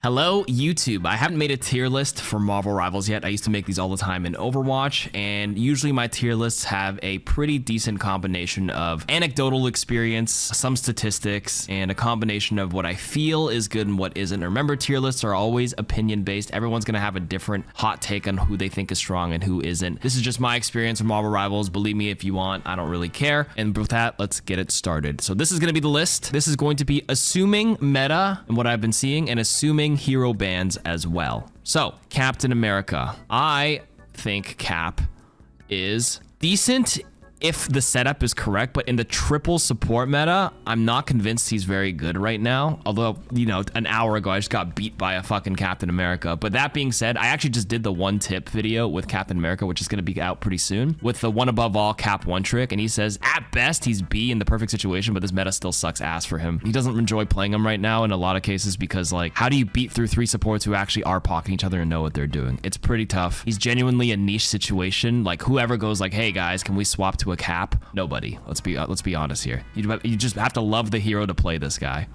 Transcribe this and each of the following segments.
Hello, YouTube. I haven't made a tier list for Marvel Rivals yet. I used to make these all the time in Overwatch, and usually my tier lists have a pretty decent combination of anecdotal experience, some statistics, and a combination of what I feel is good and what isn't. Remember, tier lists are always opinion-based. Everyone's gonna have a different hot take on who they think is strong and who isn't. This is just my experience with Marvel Rivals. Believe me if you want, I don't really care. And with that, let's get it started. So this is gonna be the list. This is going to be assuming meta and what I've been seeing, and assuming hero bans as well. So Captain America, I think Cap is decent if the setup is correct, but in the triple support meta, I'm not convinced he's very good right now. Although, you know, an hour ago, I just got beat by a fucking Captain America. But that being said, I actually just did the one tip video with Captain America, which is going to be out pretty soon, with the one above all Cap one trick. And he says, at best, he's B in the perfect situation, but this meta still sucks ass for him. He doesn't enjoy playing him right now in a lot of cases because, like, how do you beat through three supports who actually are pocketing each other and know what they're doing? It's pretty tough. He's genuinely a niche situation. Like, whoever goes like, hey guys, can we swap to a Cap? Nobody. Let's be honest here. You just have to love the hero to play this guy.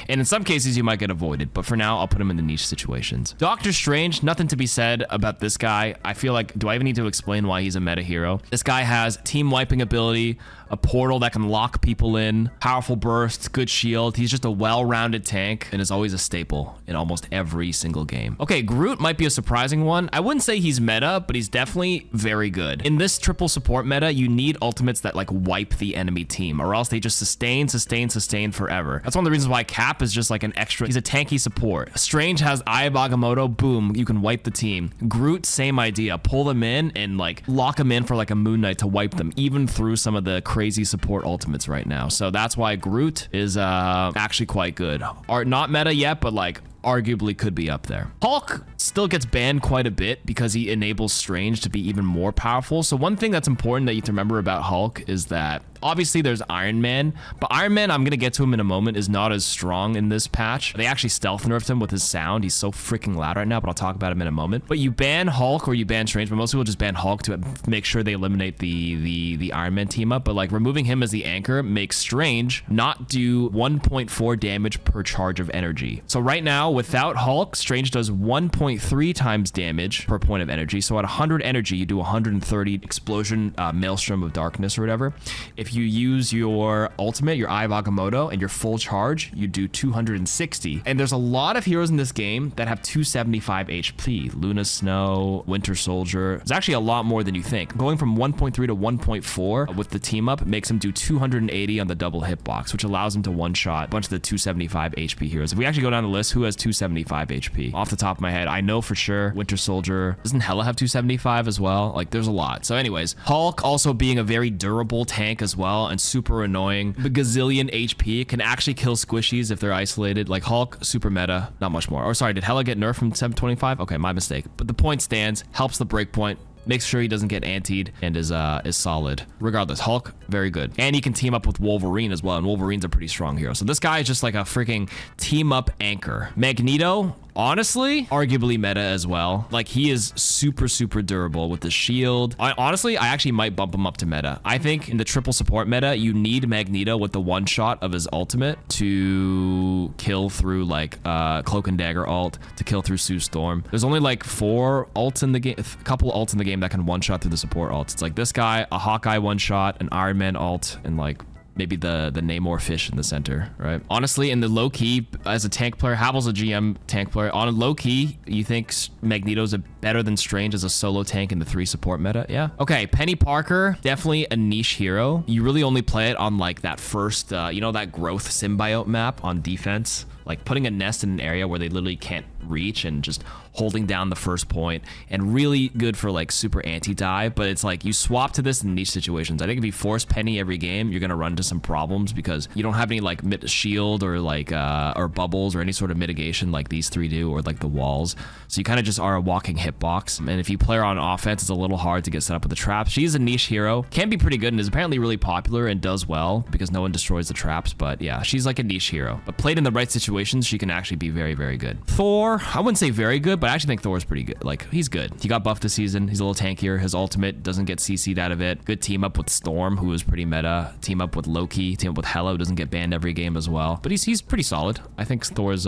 And in some cases, you might get avoided, but for now, I'll put him in the niche situations. Doctor Strange, nothing to be said about this guy. I feel like, do I even need to explain why he's a meta hero? This guy has team wiping ability, a portal that can lock people in, powerful burst, good shield. He's just a well-rounded tank and is always a staple in almost every single game. Okay, Groot might be a surprising one. I wouldn't say he's meta, but he's definitely very good. In this triple support meta, you need ultimates that like wipe the enemy team, or else they just sustain forever. That's one of the reasons why Cap is just like an extra. He's a tanky support. Strange has Eye of Agamotto, boom, you can wipe the team. Groot, same idea. Pull them in and like lock them in for like a Moon Knight to wipe them, even through some of the crazy support ultimates right now. So that's why Groot is actually quite good. Are not meta yet, but like arguably could be up there. Hulk still gets banned quite a bit because he enables Strange to be even more powerful. So one thing that's important that you have to remember about Hulk is that obviously there's Iron Man, but Iron Man, I'm gonna get to him in a moment, is not as strong in this patch. They actually stealth nerfed him with his sound. He's so freaking loud right now, but I'll talk about him in a moment. But you ban Hulk or you ban Strange, but most people just ban Hulk to make sure they eliminate the Iron Man team up. But like removing him as the anchor makes Strange not do 1.4 damage per charge of energy. So right now, without Hulk, Strange does 1.3 times damage per point of energy. So at 100 energy, you do 130 explosion, maelstrom of darkness or whatever. If you use your ultimate, your Eye of Agamotto, and your full charge, you do 260. And there's a lot of heroes in this game that have 275 HP. Luna Snow, Winter Soldier. There's actually a lot more than you think. Going from 1.3 to 1.4 with the team up makes him do 280 on the double hitbox, which allows him to one-shot a bunch of the 275 HP heroes. If we actually go down the list, who has 275 HP? Off the top of my head, I know for sure Winter Soldier. Doesn't Hela have 275 as well? Like, there's a lot. So anyways, Hulk also being a very durable tank as well and super annoying. The gazillion HP can actually kill squishies if they're isolated. Like Hulk, super meta, not much more. Or sorry, did Hela get nerfed from 725? Okay, my mistake. But the point stands, helps the breakpoint, makes sure he doesn't get antied, and is solid. Regardless, Hulk, very good. And he can team up with Wolverine as well, and Wolverine's a pretty strong hero. So this guy is just like a freaking team up anchor. Magneto, honestly, arguably meta as well. Like, he is super durable with the shield. Honestly, I actually might bump him up to meta. I think in the triple support meta, you need Magneto with the one shot of his ultimate to kill through like Cloak and Dagger ult, to kill through Sue Storm. There's only like 4 ults in the game, a couple ults in the game that can one shot through the support ults. It's like this guy, a Hawkeye one shot, an Iron Man ult, and like maybe the Namor fish in the center, right? Honestly, in the low-key, as a tank player, Havel's a GM tank player. On a low-key, you think Magneto's better than Strange as a solo tank in the 3 support meta? Yeah. Okay, Peni Parker, definitely a niche hero. You really only play it on like that first, you know, that growth symbiote map on defense. Like putting a nest in an area where they literally can't reach and just holding down the first point, and really good for like super anti-dive. But it's like you swap to this in niche situations. I think if you force Penny every game, you're gonna run into some problems because you don't have any like shield or like or bubbles or any sort of mitigation like these 3 do, or like the walls. So you kind of just are a walking hitbox. And if you play her on offense, it's a little hard to get set up with the traps. She's a niche hero, can be pretty good, and is apparently really popular and does well because no one destroys the traps. But yeah, she's like a niche hero. But played in the right situation, situations, she can actually be very, very good. Thor, I wouldn't say very good, but I actually think Thor's pretty good. Like, he's good. He got buffed this season. He's a little tankier. His ultimate doesn't get CC'd out of it. Good team up with Storm, who is pretty meta. Team up with Loki. Team up with Hela, who doesn't get banned every game as well. But he's pretty solid. I think Thor's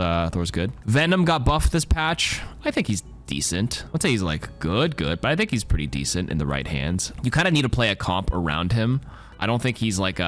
good. Venom got buffed this patch. I think he's decent. I'd say he's like good, but I think he's pretty decent in the right hands. You kind of need to play a comp around him. I don't think he's like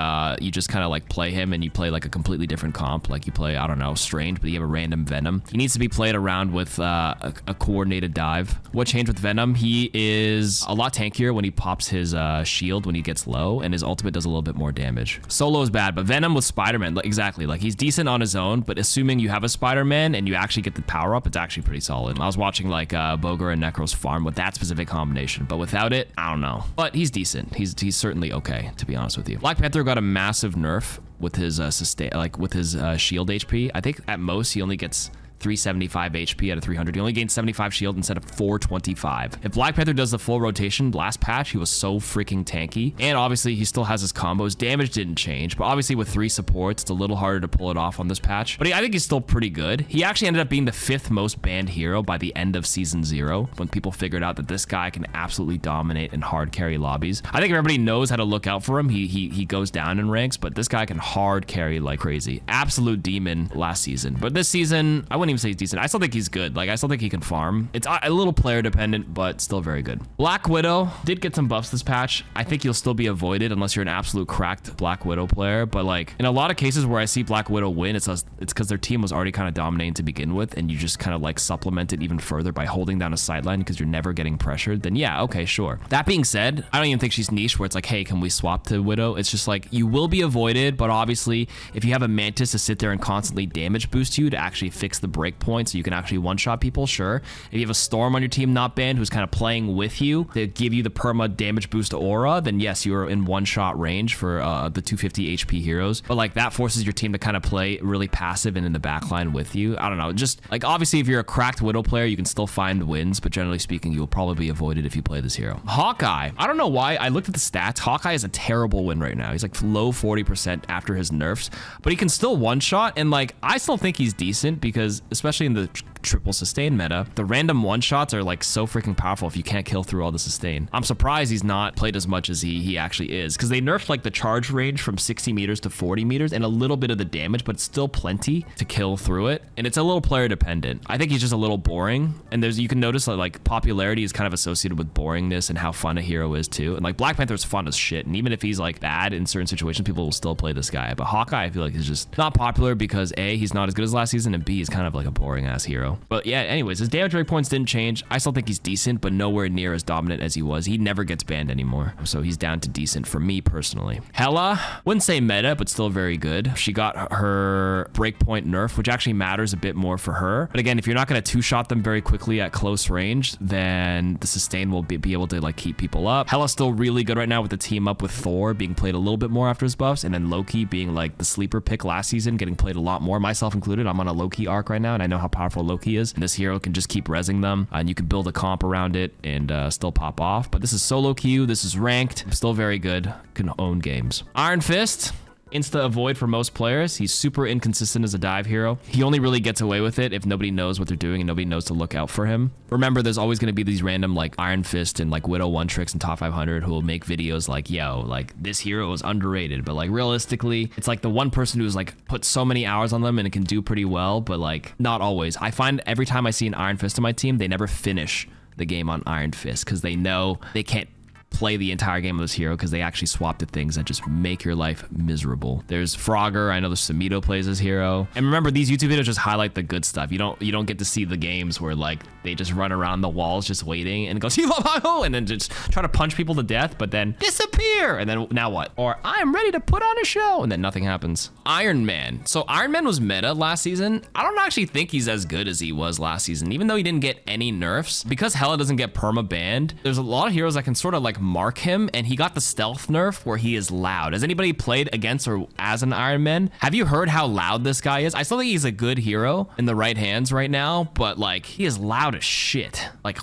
you just kind of like play him and you play like a completely different comp. Like you play, I don't know, Strange, but you have a random Venom. He needs to be played around with a coordinated dive. What changed with Venom? He is a lot tankier when he pops his shield when he gets low, and his ultimate does a little bit more damage. Solo is bad, but Venom with Spider-Man, exactly. Like he's decent on his own, but assuming you have a Spider-Man and you actually get the power up, it's actually pretty solid. I was watching like Bogar and Necros farm with that specific combination, but without it, I don't know. But he's decent. He's certainly okay, to be honest with you. Black Panther got a massive nerf with his sustain, like with his shield HP. I think at most he only gets 375 HP out of 300. He only gained 75 shield instead of 425. If Black Panther does the full rotation, last patch, he was so freaking tanky. And obviously, he still has his combos. Damage didn't change, but obviously with 3 supports, it's a little harder to pull it off on this patch. But I think he's still pretty good. He actually ended up being the 5th most banned hero by the end of Season 0, when people figured out that this guy can absolutely dominate and hard carry lobbies. I think everybody knows how to look out for him. He goes down in ranks, but this guy can hard carry like crazy. Absolute demon last season. But this season, I wouldn't even say he's decent. I still think he's good. Like, I still think he can farm. It's a little player dependent, but still very good. Black Widow did get some buffs this patch. I think you'll still be avoided unless you're an absolute cracked Black Widow player. But like, in a lot of cases where I see Black Widow win, it's because their team was already kind of dominating to begin with, and you just kind of like supplement it even further by holding down a sideline because you're never getting pressured. Then yeah, okay, sure. That being said, I don't even think she's niche where it's like, hey, can we swap to Widow? It's just like, you will be avoided, but obviously, if you have a Mantis to sit there and constantly damage boost you to actually fix the break point so you can actually one-shot people, sure. If you have a Storm on your team not banned who's kind of playing with you to give you the perma damage boost aura, then yes, you're in one-shot range for the 250 HP heroes. But like, that forces your team to kind of play really passive and in the backline with you. I don't know, just like, obviously if you're a cracked Widow player, you can still find wins, but generally speaking, you'll probably be avoided if you play this hero. Hawkeye, I don't know why. I looked at the stats. Hawkeye is a terrible win right now. He's like low 40% after his nerfs, but he can still one-shot, and like, I still think he's decent because, especially in the triple sustain meta, the random one-shots are like so freaking powerful if you can't kill through all the sustain. I'm surprised he's not played as much as he actually is, because they nerfed like the charge range from 60 meters to 40 meters and a little bit of the damage, but still plenty to kill through it, and it's a little player dependent. I think he's just a little boring, and you can notice that like popularity is kind of associated with boringness and how fun a hero is too. And like, Black Panther is fun as shit, and even if he's like bad in certain situations, people will still play this guy. But Hawkeye, I feel like, is just not popular because A, he's not as good as last season, and B, he's kind of like a boring ass hero. But yeah, anyways, his damage break points didn't change. I still think he's decent, but nowhere near as dominant as he was. He never gets banned anymore, so he's down to decent for me personally. Hela, wouldn't say meta, but still very good. She got her breakpoint nerf, which actually matters a bit more for her. But again, if you're not going to two-shot them very quickly at close range, then the sustain will be able to like keep people up. Hela's still really good right now with the team up with Thor being played a little bit more after his buffs, and then Loki being like the sleeper pick last season, getting played a lot more, myself included. I'm on a Loki arc right now, and I know how powerful Loki is, and this hero can just keep rezzing them, and you can build a comp around it and still pop off. But this is solo queue, this is ranked, still very good, can own games. Iron Fist, insta avoid for most players. He's super inconsistent as a dive hero. He only really gets away with it if nobody knows what they're doing and nobody knows to look out for him. Remember, there's always going to be these random like Iron Fist and like Widow one tricks in top 500 who will make videos like, yo, like this hero is underrated, but like realistically, it's like the one person who's like put so many hours on them and it can do pretty well, but like not always. I find every time I see an Iron Fist on my team, they never finish the game on Iron Fist because they know they can't play the entire game of this hero because they actually swap to things that just make your life miserable. There's Frogger. I know there's Samito plays this hero. And remember, these YouTube videos just highlight the good stuff. You don't get to see the games where like they just run around the walls just waiting and goes and then just try to punch people to death, but then disappear. And then now what? Or I'm ready to put on a show, and then nothing happens. Iron Man. So Iron Man was meta last season. I don't actually think he's as good as he was last season, even though he didn't get any nerfs. Because Hela doesn't get perma banned, there's a lot of heroes that can sort of like mark him, and he got the stealth nerf where he is loud. Has anybody played against or as an Iron Man? Have you heard how loud this guy is? I still think he's a good hero in the right hands right now, but like he is loud as shit. Like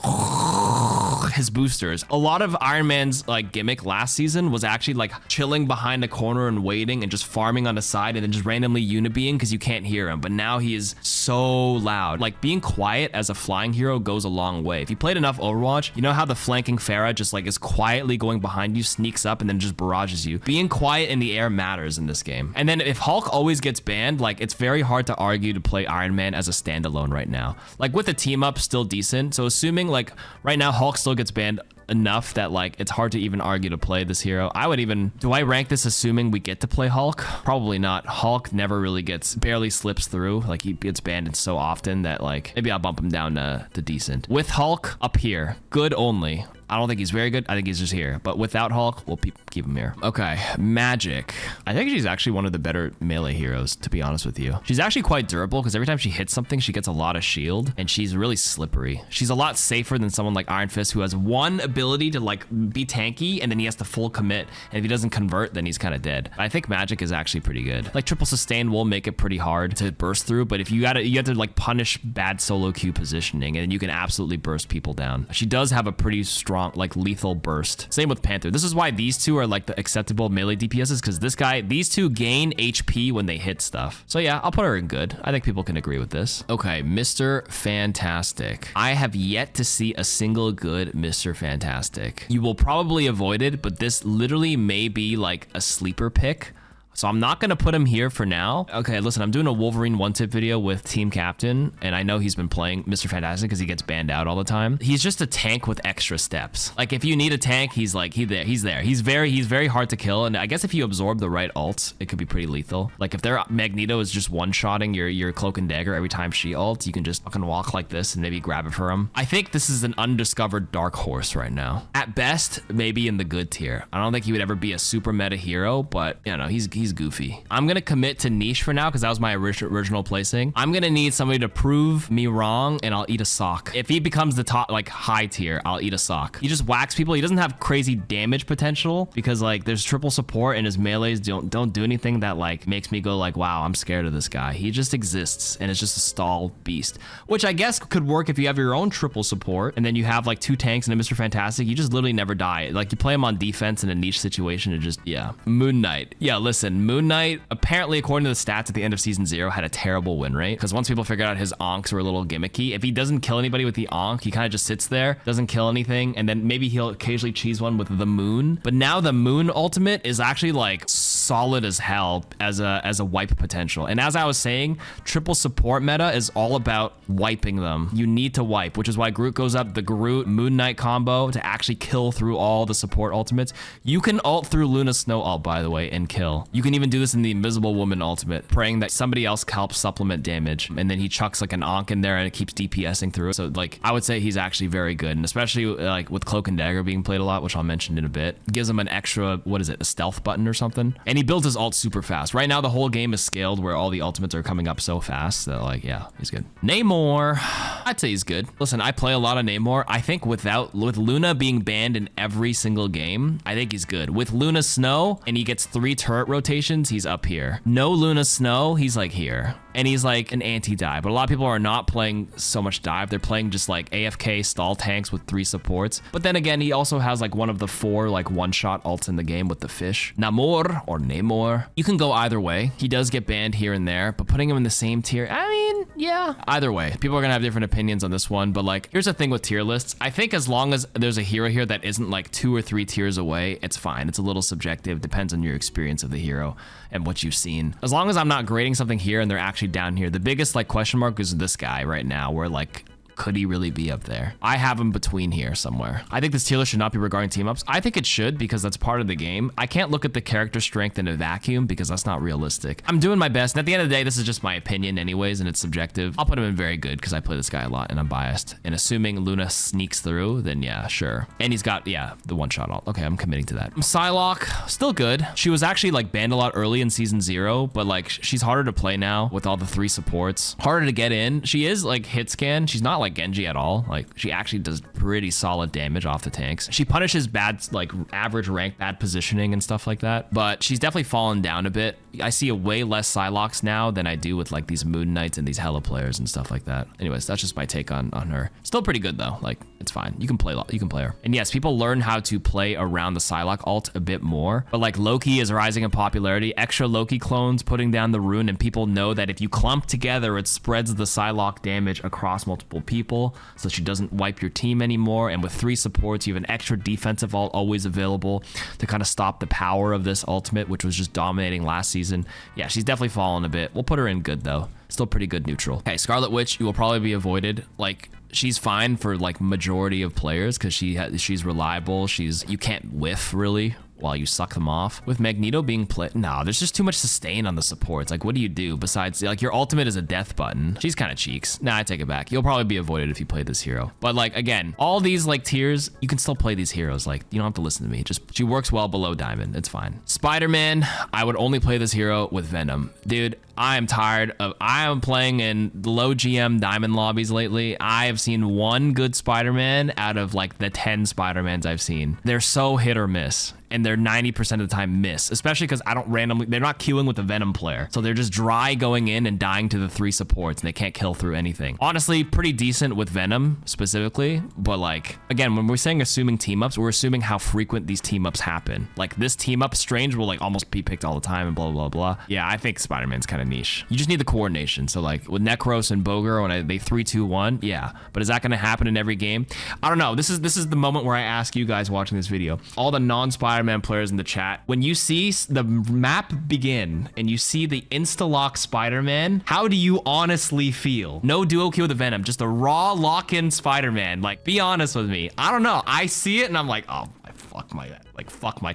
his boosters. A lot of Iron Man's like gimmick last season was actually like chilling behind a corner and waiting and just farming on the side and then just randomly unibeing because you can't hear him. But now he is so loud. Like being quiet as a flying hero goes a long way. If you played enough Overwatch, you know how the flanking Pharah just like is quietly going behind you, sneaks up and then just barrages you. Being quiet in the air matters in this game. And then if Hulk always gets banned, like it's very hard to argue to play Iron Man as a standalone right now. Like with the team up, still decent. So assuming like right now Hulk still gets banned enough that like it's hard to even argue to play this hero. I would even, do I rank this assuming we get to play Hulk? Probably not. Hulk never really barely slips through. Like he gets banned so often that like maybe I'll bump him down to decent. With Hulk up here, good only. I don't think he's very good. I think he's just here. But without Hulk, we'll keep him here. Okay, Magik. I think she's actually one of the better melee heroes, to be honest with you. She's actually quite durable because every time she hits something, she gets a lot of shield and she's really slippery. She's a lot safer than someone like Iron Fist who has one ability to like be tanky and then he has to full commit. And if he doesn't convert, then he's kind of dead. I think Magik is actually pretty good. Like triple sustain will make it pretty hard to burst through, but if you have to like punish bad solo queue positioning and you can absolutely burst people down. She does have a pretty strong like lethal burst. Same with Panther. This is why these two are like the acceptable melee DPSs because these two gain HP when they hit stuff. So yeah, I'll put her in good. I think people can agree with this. Okay, Mr. Fantastic. I have yet to see a single good Mr. Fantastic. You will probably avoid it, but this literally may be like a sleeper pick. So I'm not going to put him here for now. Okay, listen, I'm doing a Wolverine one-tip video with Team Captain, and I know he's been playing Mr. Fantastic because he gets banned out all the time. He's just a tank with extra steps. Like, if you need a tank, he's like, he's there. He's very hard to kill, and I guess if you absorb the right ults, it could be pretty lethal. Like, if their Magneto is just one-shotting your Cloak and Dagger every time she ults, you can just fucking walk like this and maybe grab it for him. I think this is an undiscovered dark horse right now. At best, maybe in the good tier. I don't think he would ever be a super meta hero, but, you know, he's goofy. I'm gonna commit to niche for now because that was my original placing. I'm gonna need somebody to prove me wrong and I'll eat a sock. If he becomes the top, like high tier, I'll eat a sock. He just whacks people. He doesn't have crazy damage potential because like there's triple support and his melees don't do anything that like makes me go like, wow, I'm scared of this guy. He just exists and it's just a stall beast, which I guess could work if you have your own triple support and then you have like 2 tanks and a Mr. Fantastic. You just literally never die. Like you play him on defense in a niche situation and just, yeah. Moon Knight. Yeah, listen, Moon Knight, apparently according to the stats at the end of season 0, had a terrible win rate because once people figured out his onks were a little gimmicky, if he doesn't kill anybody with the onk, he kind of just sits there, doesn't kill anything, and then maybe he'll occasionally cheese one with the moon. But now the moon ultimate is actually like solid as hell as a wipe potential. And as I was saying, triple support meta is all about wiping them. You need to wipe, which is why Groot goes up the Groot Moon Knight combo to actually kill through all the support ultimates. You can ult through Luna Snow ult, by the way, and kill. You can even do this in the Invisible Woman ultimate, praying that somebody else helps supplement damage, and then he chucks like an onk in there and it keeps DPSing through it. So like I would say he's actually very good, and especially like with Cloak and Dagger being played a lot, which I'll mention in a bit, gives him an extra, what is it, a stealth button or something, and he builds his ult super fast. Right now the whole game is scaled where all the ultimates are coming up so fast that like, yeah, he's good. Namor, I'd say he's good. Listen, I play a lot of Namor. I think with Luna being banned in every single game, I think he's good. With Luna Snow and he gets 3 turret rotations, he's up here. No Luna Snow, he's like here. And he's like an anti-dive, but a lot of people are not playing so much dive. They're playing just like AFK stall tanks with 3 supports. But then again, he also has like one of the 4 like one-shot ults in the game with the fish. Namor or Namor. You can go either way. He does get banned here and there, but putting him in the same tier, I mean, yeah. Either way, people are gonna have different opinions on this one, but like, here's the thing with tier lists. I think as long as there's a hero here that isn't like 2 or 3 tiers away, it's fine. It's a little subjective, depends on your experience of the hero and what you've seen. As long as I'm not grading something here and they're actually down here, the biggest like question mark is this guy right now, where like, could he really be up there? I have him between here somewhere. I think this tier list should not be regarding team ups. I think it should because that's part of the game. I can't look at the character strength in a vacuum because that's not realistic. I'm doing my best. And at the end of the day, this is just my opinion anyways, and it's subjective. I'll put him in very good because I play this guy a lot and I'm biased. And assuming Luna sneaks through, then yeah, sure. And he's got, yeah, the one-shot ult. Okay, I'm committing to that. Psylocke, still good. She was actually like banned a lot early in season 0, but like she's harder to play now with all the 3 supports. Harder to get in. She is like hit scan. She's not like Genji at all. Like she actually does pretty solid damage off the tanks. She punishes bad, like average rank, bad positioning and stuff like that. But she's definitely fallen down a bit. I see a way less Psylocke now than I do with like these Moon Knights and these Hela players and stuff like that. Anyways, that's just my take on her. Still pretty good though. Like it's fine. You can play her. And yes, people learn how to play around the Psylocke ult a bit more. But like Loki is rising in popularity. Extra Loki clones putting down the rune, and people know that if you clump together, it spreads the Psylocke damage across multiple people, so she doesn't wipe your team anymore. And with 3 supports, you have an extra defensive ult always available to kind of stop the power of this ultimate, which was just dominating last season. Yeah, she's definitely fallen a bit. We'll put her in good though. Still pretty good neutral. Okay, Scarlet Witch, you will probably be avoided. Like she's fine for like majority of players because she's reliable. You can't whiff really while you suck them off. With Magneto being played, no, there's just too much sustain on the supports. Like, what do you do besides, like, your ultimate is a death button? She's kind of cheeks. Nah, I take it back. You'll probably be avoided if you play this hero. But like, again, all these like tiers, you can still play these heroes. Like, you don't have to listen to me. Just, she works well below Diamond. It's fine. Spider-Man, I would only play this hero with Venom. Dude, I am tired of, I am playing in low GM Diamond lobbies lately. I have seen one good Spider-Man out of like the 10 Spider-Mans I've seen. They're so hit or miss. And they're 90% of the time miss, especially because I don't randomly, they're not queuing with the Venom player. So they're just dry going in and dying to the 3 supports and they can't kill through anything. Honestly, pretty decent with Venom specifically. But like, again, when we're saying assuming team ups, we're assuming how frequent these team ups happen. Like this team up Strange will like almost be picked all the time and blah, blah, blah. Yeah, I think Spider-Man's kind of niche. You just need the coordination. So like with Necros and Boger, when they 3-2-1, yeah. But is that going to happen in every game? I don't know. This is the moment where I ask you guys watching this video, all the non-Spider-Man players in the chat, when you see the map begin and you see the insta-lock Spider-Man, how do you honestly feel? No duo kill with the Venom, just a raw lock-in Spider-Man. Like, be honest with me. I don't know. I see it and I'm like, oh, fuck my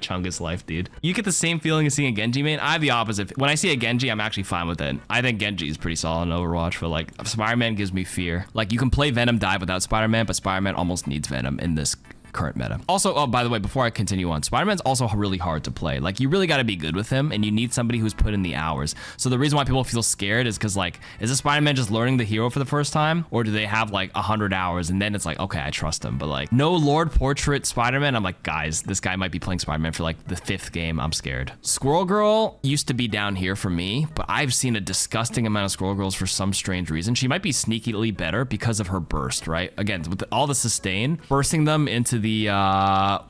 Chungus life, dude. You get the same feeling as seeing a Genji main. I have the opposite. When I see a Genji, I'm actually fine with it. I think Genji is pretty solid in Overwatch, but like Spider-Man gives me fear. Like you can play Venom dive without Spider-Man, but Spider-Man almost needs Venom in this current meta. Also, oh, by the way, before I continue on, Spider-Man's also really hard to play. Like, you really got to be good with him, and you need somebody who's put in the hours. So the reason why people feel scared is because, like, is a Spider-Man just learning the hero for the first time, or do they have, like, 100 hours, and then it's like, okay, I trust him. But, like, no Lord Portrait Spider-Man, I'm like, guys, this guy might be playing Spider-Man for, like, the 5th game. I'm scared. Squirrel Girl used to be down here for me, but I've seen a disgusting amount of Squirrel Girls for some strange reason. She might be sneakily better because of her burst, right? Again, with all the sustain, bursting them into the,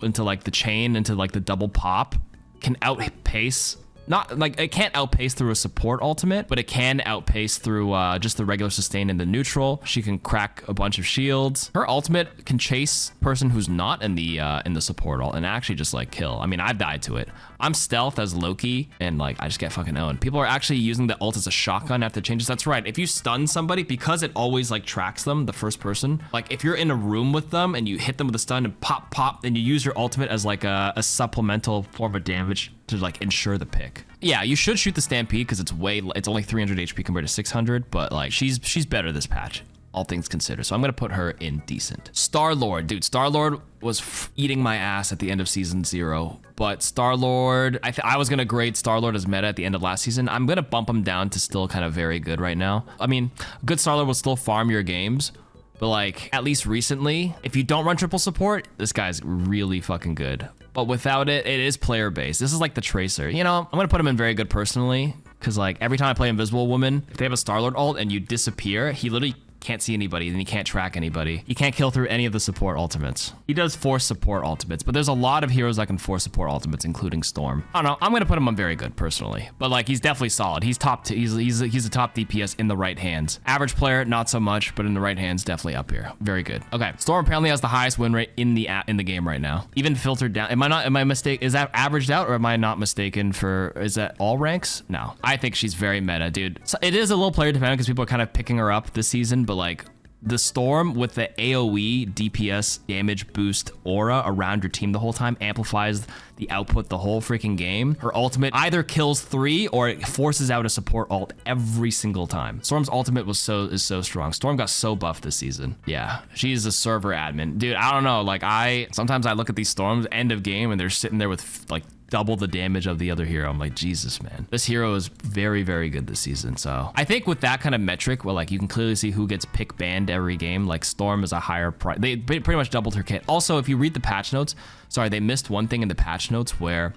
into like the chain, into like the double pop can outpace, not like it can't outpace through a support ultimate, but it can outpace through just the regular sustain in the neutral. She can crack a bunch of shields. Her ultimate can chase person who's not in the support ult and actually just like kill. I mean, I've died to it. I'm stealth as Loki and like I just get fucking owned. People are actually using the ult as a shotgun after changes. That's right. If you stun somebody, because it always like tracks them, the first person, like if you're in a room with them and you hit them with a stun and pop, pop, and you use your ultimate as like a supplemental form of damage to like ensure the pick. Yeah, you should shoot the Stampede because it's only 300 HP compared to 600, but like she's better this patch, all things considered. So I'm gonna put her in decent. Star-Lord, dude, Star-Lord was eating my ass at the end of season 0, but Star-Lord, I was gonna grade Star-Lord as meta at the end of last season. I'm gonna bump him down to still kind of very good right now. I mean, good Star-Lord will still farm your games, but like at least recently, if you don't run triple support, this guy's really fucking good. But without it, it is player based. This is like the Tracer. You know, I'm gonna put him in very good personally, because like every time I play Invisible Woman, if they have a Star-Lord ult and you disappear, he literally can't see anybody, and he can't track anybody. He can't kill through any of the support ultimates. He does force support ultimates, but there's a lot of heroes that can force support ultimates, including Storm. I don't know. I'm gonna put him on very good personally, but like he's definitely solid. He's top. He's a top DPS in the right hands. Average player, not so much, but in the right hands, definitely up here. Very good. Okay, Storm apparently has the highest win rate in the game right now. Even filtered down. Am I mistaken? Is that averaged out, or am I not mistaken for? Is that all ranks? No, I think she's very meta, dude. So it is a little player dependent because people are kind of picking her up this season, but like, the Storm with the AoE DPS damage boost aura around your team the whole time amplifies the output the whole freaking game. Her ultimate either kills 3 or it forces out a support ult every single time. Storm's ultimate is so strong. Storm got so buffed this season. Yeah, she's a server admin. Dude, I don't know. Like sometimes I look at these Storms end of game and they're sitting there with like double the damage of the other hero. I'm like, Jesus, man. This hero is very, very good this season. So I think with that kind of metric, well, like you can clearly see who gets pick banned every game. Like Storm is a higher price. They pretty much doubled her kit. Also, if you read the patch notes, sorry, they missed one thing in the patch notes where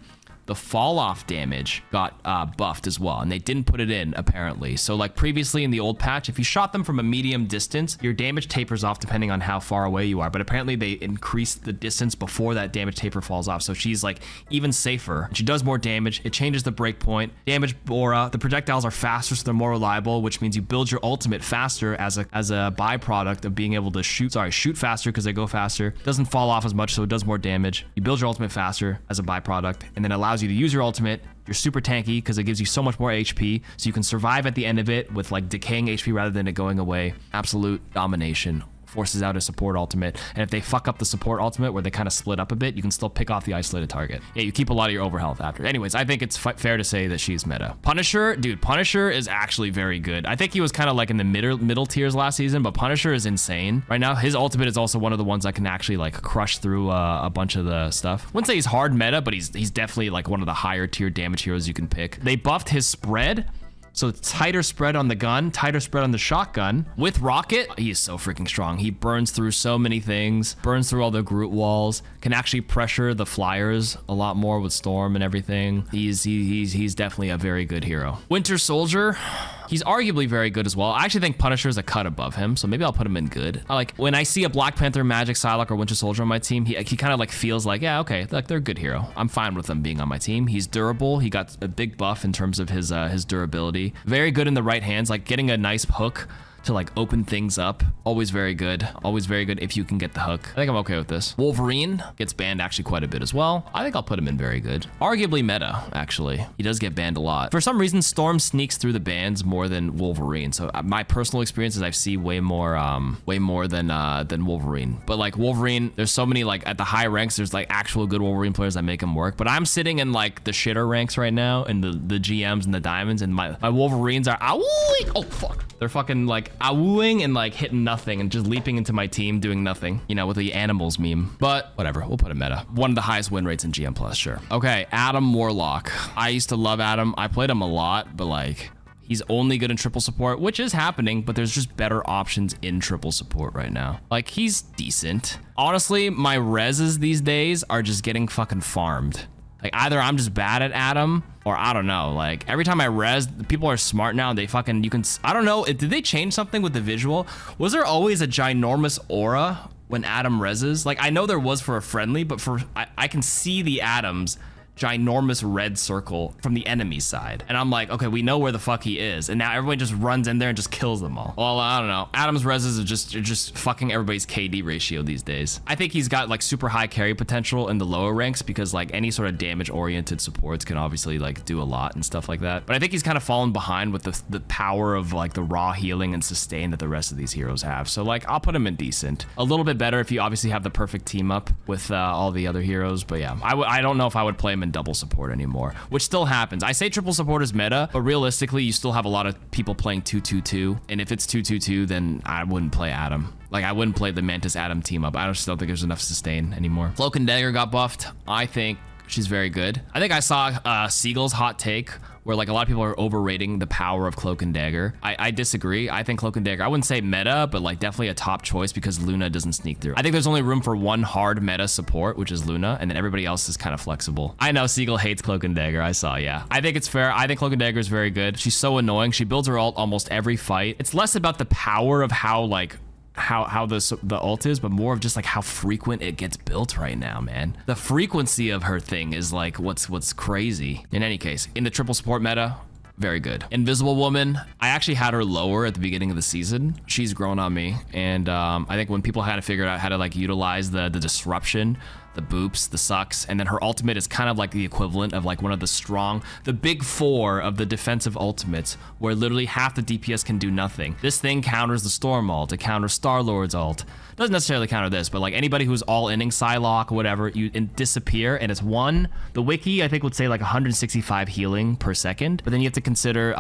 the fall off damage got buffed as well, and they didn't put it in apparently. So like previously in the old patch, if you shot them from a medium distance, your damage tapers off depending on how far away you are, but apparently they increased the distance before that damage taper falls off, so she's like even safer. She does more damage. It changes the breakpoint damage aura. The projectiles are faster, so they're more reliable, which means you build your ultimate faster as a byproduct of being able to shoot faster because they go faster. Doesn't fall off as much, so it does more damage. You build your ultimate faster as a byproduct, and then allows you to use your ultimate. You're super tanky because it gives you so much more HP, so you can survive at the end of it with like decaying HP rather than it going away. Absolute domination. Forces out a support ultimate, and if they fuck up the support ultimate where they kind of split up a bit, you can still pick off the isolated target. Yeah, you keep a lot of your overhealth after. Anyways, I think it's fair to say that she's meta. Punisher, dude, Punisher is actually very good. I think he was kind of like in the middle tiers last season, but Punisher is insane right now. His ultimate is also one of the ones that can actually like crush through a bunch of the stuff. Wouldn't say he's hard meta, but he's definitely like one of the higher tier damage heroes you can pick. They buffed his spread. So tighter spread on the gun, tighter spread on the shotgun. With Rocket, he is so freaking strong. He burns through so many things, burns through all the Groot walls, can actually pressure the flyers a lot more with Storm and everything. He's definitely a very good hero. Winter Soldier, he's arguably very good as well. I actually think Punisher is a cut above him, so maybe I'll put him in good. Like when I see a Black Panther, Magik, Psylocke, or Winter Soldier on my team, he kind of like feels like, yeah, okay, like they're a good hero. I'm fine with them being on my team. He's durable. He got a big buff in terms of his durability. Very good in the right hands, like getting a nice hook to like open things up. Always very good. Always very good if you can get the hook. I think I'm okay with this. Wolverine gets banned actually quite a bit as well. I think I'll put him in very good. Arguably meta, actually. He does get banned a lot. For some reason, Storm sneaks through the bans more than Wolverine. So my personal experience is I see way more than Wolverine. But like Wolverine, there's so many like at the high ranks, there's like actual good Wolverine players that make him work. But I'm sitting in like the shitter ranks right now, and the GMs and the diamonds, and my Wolverines are oh fuck. They're fucking like awooing and like hitting nothing and just leaping into my team doing nothing, you know, with the animals meme. But whatever, we'll put a meta. One of the highest win rates in GM Plus, sure. Okay, Adam Warlock. I used to love Adam. I played him a lot, but like he's only good in triple support, which is happening, but there's just better options in triple support right now. Like he's decent. Honestly, my reses these days are just getting fucking farmed. Like either I'm just bad at Adam, or I don't know, like every time I res, people are smart now. They fucking, I don't know, did they change something with the visual? Was there always a ginormous aura when Adam reses? Like I know there was for a friendly, but I can see the Adams ginormous red circle from the enemy side, and I'm like, okay, we know where the fuck he is, and now everyone just runs in there and just kills them all. Well, I don't know, Adam's reses are just fucking everybody's KD ratio these days. I think he's got like super high carry potential in the lower ranks because like any sort of damage oriented supports can obviously like do a lot and stuff like that, but I think he's kind of fallen behind with the power of like the raw healing and sustain that the rest of these heroes have. So like I'll put him in decent, a little bit better if you obviously have the perfect team up with all the other heroes, but yeah, I don't know if I would play him in double support anymore, which still happens. I say triple support is meta, but realistically you still have a lot of people playing 2-2-2, and if it's 2-2-2, then I wouldn't play Adam. Like I wouldn't play the Mantis Adam team up. I just don't think there's enough sustain anymore. Cloak and Dagger got buffed. I think she's very good. I think I saw Siegel's hot take where like a lot of people are overrating the power of Cloak and Dagger. I disagree. I think Cloak and Dagger, I wouldn't say meta, but like definitely a top choice because Luna doesn't sneak through. I think there's only room for one hard meta support, which is Luna, and then everybody else is kind of flexible. I know Siegel hates Cloak and Dagger. I saw, yeah. I think it's fair. I think Cloak and Dagger is very good. She's so annoying. She builds her ult almost every fight. It's less about the power of how like how the ult is, but more of just like how frequent it gets built right now, man. The frequency of her thing is like what's crazy. In any case, in the triple support meta, very good. Invisible Woman, I actually had her lower at the beginning of the season. She's grown on me, and I think when people had to figure out how to like utilize the disruption, the boops, the sucks, and then her ultimate is kind of like the equivalent of like one of the big four of the defensive ultimates, where literally half the DPS can do nothing. This thing counters the Storm ult, it counters Star-Lord's ult. Doesn't necessarily counter this, but like anybody who's all-inning Psylocke, whatever, you disappear, and it's one. The wiki, I think, would say like 165 healing per second, but then you have to consider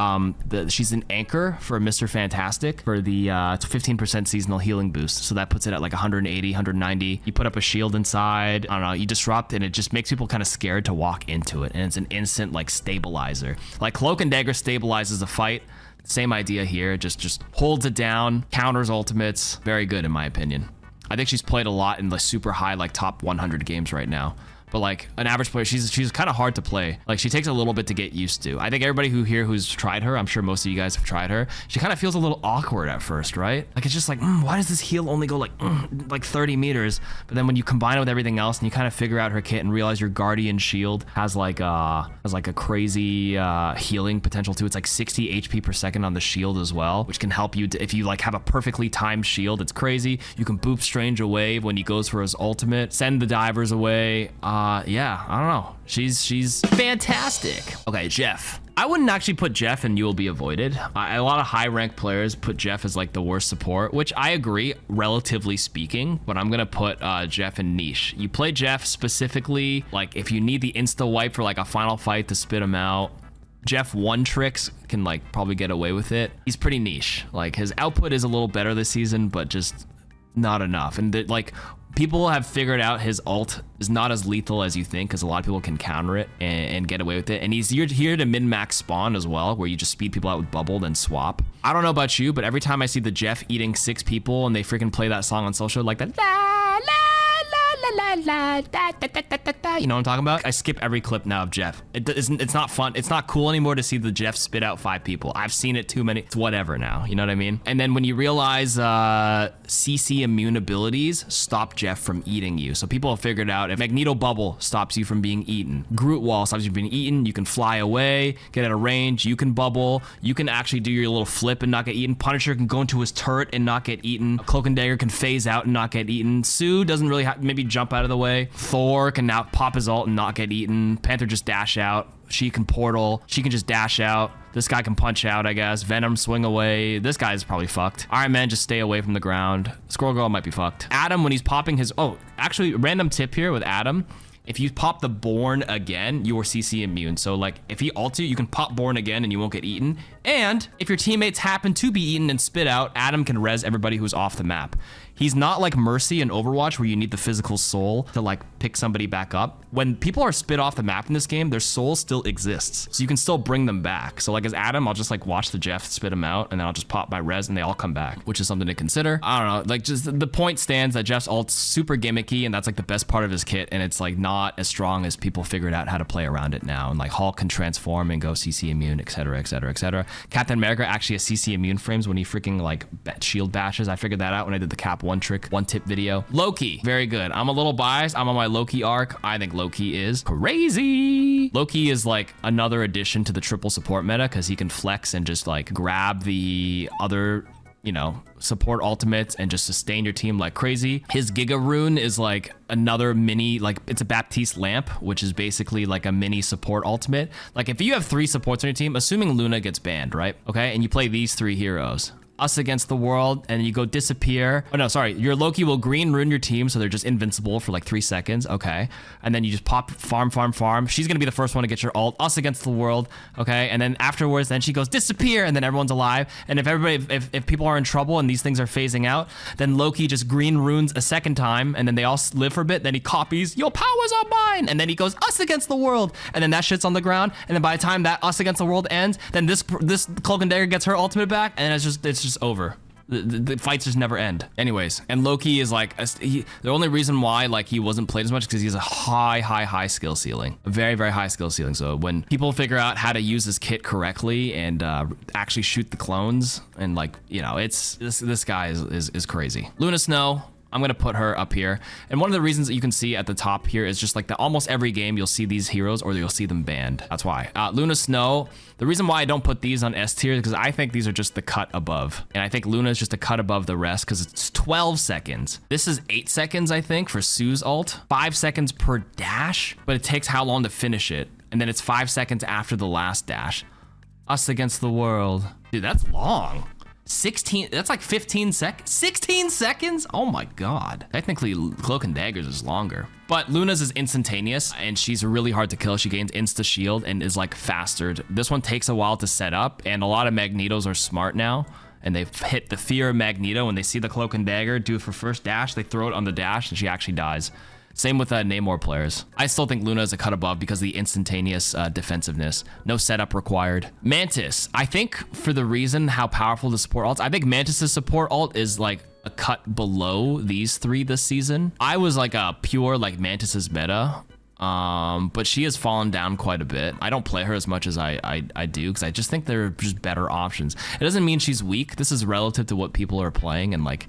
she's an anchor for Mr. Fantastic for the 15% seasonal healing boost, so that puts it at like 180, 190. You put up a shield inside, void. I don't know, you disrupt and it just makes people kind of scared to walk into it, and it's an instant like stabilizer. Like Cloak and Dagger stabilizes the fight. Same idea here, just holds it down, counters ultimates. Very good in my opinion. I think she's played a lot in the super high, like top 100 games right now. But like an average player, she's kind of hard to play. Like she takes a little bit to get used to. I think everybody who's tried her, I'm sure most of you guys have tried her, she kind of feels a little awkward at first, right? Like it's just like, why does this heal only go like 30 meters? But then when you combine it with everything else and you kind of figure out her kit and realize your Guardian Shield has like a crazy healing potential too. It's like 60 HP per second on the shield as well, which can help you if you like have a perfectly timed shield. It's crazy. You can boop Strange away when he goes for his ultimate, send the divers away. Yeah, I don't know. She's fantastic. Okay, Jeff. I wouldn't actually put Jeff in You Will Be Avoided. A lot of high ranked players put Jeff as like the worst support, which I agree, relatively speaking, but I'm gonna put Jeff in niche. You play Jeff specifically, like if you need the insta wipe for like a final fight to spit him out. Jeff one tricks can like probably get away with it. He's pretty niche. Like his output is a little better this season, but just not enough. And like people have figured out his ult is not as lethal as you think, because a lot of people can counter it and get away with it. And he's here to min-max spawn as well, where you just speed people out with bubble and swap. I don't know about you, but every time I see the Jeff eating 6 people and they freaking play that song on social, like that la la la da, da, da, da, da, da. You know what I'm talking about? I skip every clip now of Jeff. It's not fun. It's not cool anymore to see the Jeff spit out 5 people. I've seen it too many. It's whatever now. You know what I mean? And then when you realize CC immune abilities stop Jeff from eating you. So people have figured out if Magneto bubble stops you from being eaten, Groot wall stops you from being eaten, you can fly away, get out of range, you can bubble, you can actually do your little flip and not get eaten. Punisher can go into his turret and not get eaten. Cloak and Dagger can phase out and not get eaten. Sue doesn't really have, maybe jump out of the way. Thor can now pop his ult and not get eaten. Panther just dash out. She can portal. She can just dash out. This guy can punch out, I guess. Venom swing away. This guy's probably fucked. Iron Man just stay away from the ground. Squirrel Girl might be fucked. Adam, when he's popping his... Oh, actually, random tip here with Adam. If you pop the Born again, you are CC immune. So like if he ults you, you can pop Born again and you won't get eaten. And if your teammates happen to be eaten and spit out, Adam can res everybody who's off the map. He's not like Mercy in Overwatch where you need the physical soul to like pick somebody back up. When people are spit off the map in this game, their soul still exists. So you can still bring them back. So like as Adam, I'll just like watch the Jeff spit him out and then I'll just pop my res and they all come back, which is something to consider. I don't know, like just the point stands that Jeff's ult's super gimmicky and that's like the best part of his kit, and it's like not as strong as people figured out how to play around it now. And like Hulk can transform and go CC immune, etc, etc, etc. Captain America actually has CC immune frames when he freaking like shield bashes. I figured that out when I did the Cap 1 trick, 1 tip video. Loki, very good. I'm a little biased. I'm on my Loki arc. I think Loki is crazy. Loki is like another addition to the triple support meta because he can flex and just like grab the other, you know, support ultimates and just sustain your team like crazy. His Giga Rune is like another mini, like it's a Baptiste lamp, which is basically like a mini support ultimate. Like if you have 3 supports on your team, assuming Luna gets banned, right? Okay, and you play these 3 heroes. Us against the world, and you go disappear. Oh no, sorry. Your Loki will green rune your team, so they're just invincible for like 3 seconds. Okay. And then you just pop farm. She's gonna be the first one to get your ult. Us against the world. Okay. And then afterwards, then she goes disappear, and then everyone's alive. And if people are in trouble and these things are phasing out, then Loki just green runes a second time, and then they all live for a bit. Then he copies, your powers are mine, and then he goes us against the world, and then that shit's on the ground. And then by the time that us against the world ends, then this Cloak and Dagger gets her ultimate back, and it's just over. The fights just never end. Anyways, and Loki is like, the only reason why like he wasn't played as much because he has a high skill ceiling. A very, very high skill ceiling. So when people figure out how to use this kit correctly and actually shoot the clones and like, you know, it's, this guy is crazy. Luna Snow, I'm gonna put her up here. And one of the reasons that you can see at the top here is just like that almost every game you'll see these heroes or you'll see them banned. That's why. Luna Snow, the reason why I don't put these on S tier is because I think these are just the cut above. And I think Luna is just a cut above the rest because it's 12 seconds. This is 8 seconds, I think, for Sue's ult. 5 seconds per dash, but it takes how long to finish it? And then it's 5 seconds after the last dash. Us against the world. Dude, that's long. 16, that's like 15 seconds. 16 seconds? Oh my God. Technically, Cloak and Daggers is longer. But Luna's is instantaneous and she's really hard to kill. She gains insta shield and is like faster. This one takes a while to set up, and a lot of Magnetos are smart now. And they've hit the fear of Magneto when they see the Cloak and Dagger do it for first dash, they throw it on the dash and she actually dies. Same with Namor players. I still think Luna is a cut above because of the instantaneous defensiveness. No setup required. Mantis, I think for the reason how powerful the support ults, I think Mantis's support ult is like a cut below these three this season. I was like a pure like Mantis's meta. But she has fallen down quite a bit. I don't play her as much as I do because I just think there are just better options. It doesn't mean she's weak. This is relative to what people are playing and like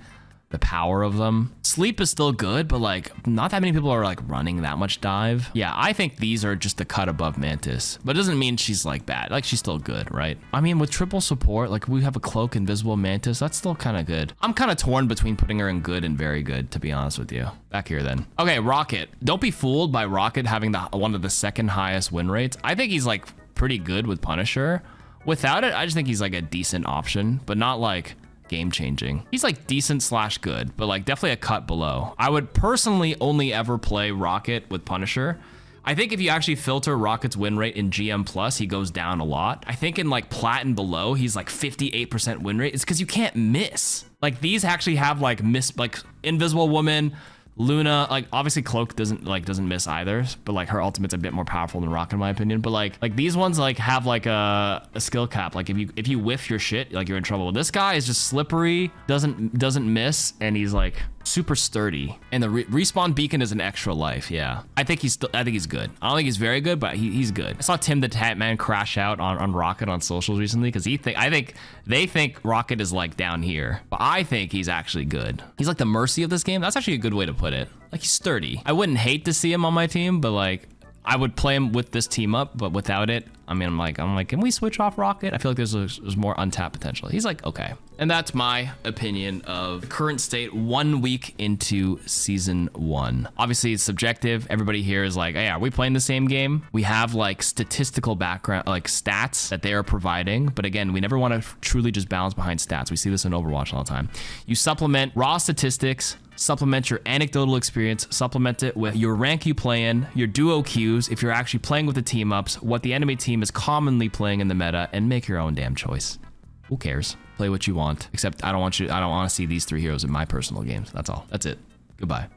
the power of them. Sleep is still good, but like not that many people are like running that much dive. Yeah, I think these are just a cut above Mantis, but it doesn't mean she's like bad. Like she's still good, right? I mean, with triple support, like we have a cloak, invisible Mantis, that's still kind of good. I'm kind of torn between putting her in good and very good, to be honest with you. Back here then. Okay, Rocket. Don't be fooled by Rocket having one of the second highest win rates. I think he's like pretty good with Punisher. Without it, I just think he's like a decent option, but not like game changing. He's like decent slash good, but like definitely a cut below. I would personally only ever play Rocket with Punisher. I think if you actually filter Rocket's win rate in GM plus, he goes down a lot. I think in like Plat and below, he's like 58% win rate. It's because you can't miss. Like these actually have like like Invisible Woman, Luna, like obviously Cloak doesn't miss either, but like her ultimate's a bit more powerful than Rocket in my opinion. But like these ones like have like a skill cap. Like if you whiff your shit, like you're in trouble. This guy is just slippery, doesn't miss, and he's like super sturdy. And the respawn beacon is an extra life. Yeah, I think he's good. I don't think he's very good, but he's good. I saw Tim the Tat Man crash out on Rocket on socials recently because I think they think Rocket is like down here, but I think he's actually good. He's like the Mercy of this game. That's actually a good way to put it. Like he's sturdy. I wouldn't hate to see him on my team, but like I would play him with this team up, but without it, I mean, I'm like, can we switch off Rocket? I feel like there's more untapped potential. He's like, okay. And that's my opinion of the current state 1 week into season 1. Obviously it's subjective. Everybody here is like, hey, are we playing the same game? We have like statistical background, like stats that they are providing. But again, we never want to truly just balance behind stats. We see this in Overwatch all the time. You supplement raw statistics, supplement your anecdotal experience, supplement it with your rank you play in, your duo queues, if you're actually playing with the team ups, what the enemy team is commonly playing in the meta, and make your own damn choice. Who cares? Play what you want. Except I don't want to see these three heroes in my personal games. That's all. That's it. Goodbye.